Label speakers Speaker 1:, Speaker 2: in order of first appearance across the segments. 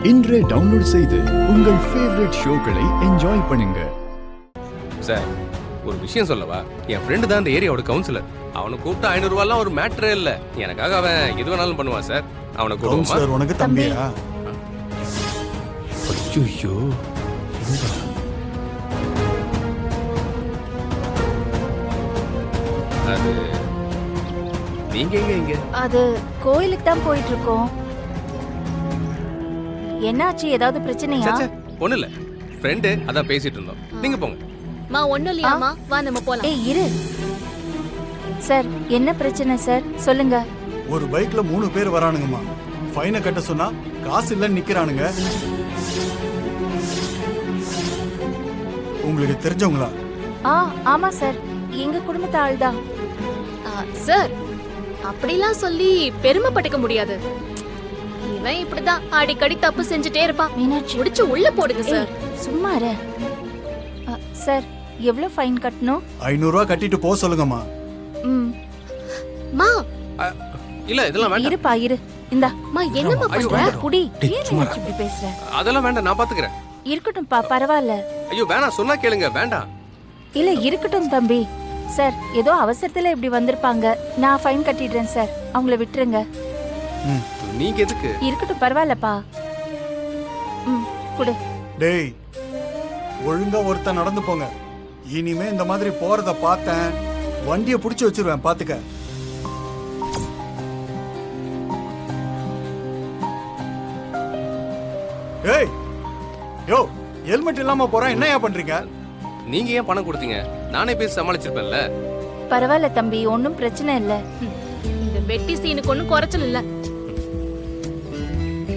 Speaker 1: இன்றே டவுன்லோட் செய்து உங்கள் ஃபேவரட் ஷோக்களை என்ஜாய் பண்ணுங்க.
Speaker 2: சார், ஒரு விஷயம் சொல்லவா? என் ஃப்ரெண்டு தான் இந்த ஏரியாவோட கவுன்சிலர். அவனை கூப்பிட்டா 500 ரூபாய்லாம் ஒரு மேட்டரே இல்ல. எனக்காக அவன் எது வேணாலும் பண்ணுவான் சார். அவனை கூப்பிடுமா?
Speaker 3: சார், உனக்கு தம்பியா?
Speaker 2: ஐயோ, அது நீங்க எங்க?
Speaker 4: அது கோயிலுக்கு தான் போயிட்டு இருக்கோம். என்னாச்சு? ஏதாவது பிரச்சனையா?
Speaker 2: ஒண்ணு இல்ல, ஃப்ரெண்டு அதான் பேசிட்டு இருந்தோம். நீங்க போங்க.
Speaker 5: மா ஒண்ணும் இல்லையாமா, வா நம்ம போலாம்.
Speaker 4: ஏய் இரு சார், என்ன பிரச்சனை சார் சொல்லுங்க.
Speaker 3: ஒரு பைக்ல 3 பேர் வரானுங்கம்மா. ஃபைனை கட்ட சொன்னா காசு இல்லன்னு நிக்கிறானுங்க. உங்களுக்கு தெரிஞ்சவங்களா?
Speaker 4: ஆமா சார், எங்க குடும்பத்து ஆள் தான்.
Speaker 5: சார், அப்படிலாம் சொல்லி பெருமைப்பட்டுக்க முடியாது. இவன் இப்படிதான் அடிக்கடி தப்பு செஞ்சுட்டே இருப்பான்.
Speaker 4: மீனாட்சி,
Speaker 5: முடிச்சு உள்ள போடுங்க சார்.
Speaker 4: சும்மா இரு. சார், எவ்வளவு ஃபைன் கட்டணும்?
Speaker 3: 500 ரூபாய் கட்டிட்டு போக சொல்லுங்கம்மா.
Speaker 5: மா
Speaker 2: இல்ல, இதெல்லாம் வேண்டாம்.
Speaker 4: இருப்பா இரு. இந்தா
Speaker 5: மா, என்னம்மா பண்ற?
Speaker 4: குடி. ஏன் மீனாட்சி இப்படி பேசுற?
Speaker 2: அதெல்லாம் வேண்டாம், நான் பாத்துக்கிறேன்.
Speaker 4: இருக்கட்டும்பா, பரவாயில்ல.
Speaker 2: ஐயோ வேணாம், சொன்னா கேளுங்க. வேண்டாம்.
Speaker 4: இல்ல இருக்கட்டும் தம்பி. சார், ஏதோ அவசரத்துல இப்படி வந்திருப்பாங்க. நான் ஃபைன் கட்டிடுறேன் சார், அவங்கள விட்டுருங்க.
Speaker 2: நீங்க எதுக்கு?
Speaker 4: இருக்கட்டும், பரவாயில்லப்பா. குடு.
Speaker 3: டேய், ஒழுங்கா ஒருத்தன் நடந்து போங்க. இனிமே இந்த மாதிரி போறத பார்த்தேன், வண்டியை புடிச்சு வச்சிருவேன், பாத்துக்க. ஏய் யோ, ஹெல்மெட் இல்லாம போறேன், என்னையா பண்றீங்க?
Speaker 2: நீங்க ஏன் பணம் கொடுத்தீங்க? நானே பேசி சமாளிச்சிருப்பேன்ல.
Speaker 4: பரவாயில்ல தம்பி, ஒன்னும் பிரச்சனை இல்ல.
Speaker 5: இந்த வெட்டி சீனுக்கு ஒண்ணும் குறைச்சல் இல்ல.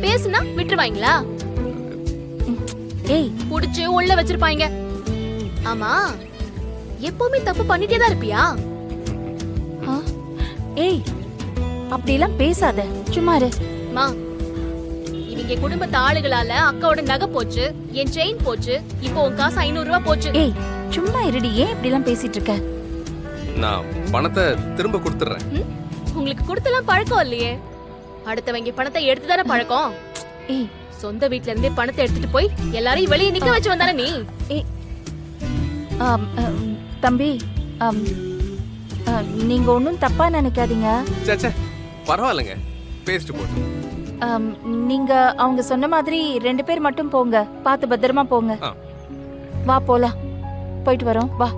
Speaker 5: பேசுனா விட்டுருவாங்களா?
Speaker 4: ஏய்,
Speaker 5: புடிச்சு உள்ள வச்சிருப்பாங்க. ஆமா, எப்பவுமே தப்பு பண்ணிட்டே தான் இருப்பியா?
Speaker 4: ஏய், அப்படிலாம் பேசாத, சும்மா இரு.
Speaker 5: மா, இவங்க குடும்பத்து ஆளுகளால அக்காவோட நகை போச்சு, என் செயின் போச்சு, இப்போ உன் காசு 500 ரூபாய் போச்சு.
Speaker 4: ஏய், சும்மா இருடி. ஏன் இப்படிலாம் பேசிட்டு இருக்க?
Speaker 2: நான் பணத்தை திரும்ப கொடுத்துறேன்.
Speaker 5: உங்களுக்கு கொடுத்தலாம் பழக்கம் இல்லையே. அடுத்தவங்க பணத்தை எடுத்துதானே பழக்கம்.
Speaker 4: ஏய்,
Speaker 5: சொந்த வீட்ல இருந்தே பணத்தை எடுத்துட்டு போய் எல்லாரையும் வெளியே நிக்க வச்சு வந்தானே நீ.
Speaker 4: ஏய், தம்பி, நீங்க ஒன்னும் தப்பா நினைக்காதீங்க.
Speaker 2: சே, பரவாயில்லைங்க, பேசிட்டு போட்டு.
Speaker 4: நீங்க அவங்க சொன்ன மாதிரி 2 பேர் மட்டும் போங்க. பார்த்து பத்திரமா போங்க. வா போலாம், போயிட்டு வரோம், வா.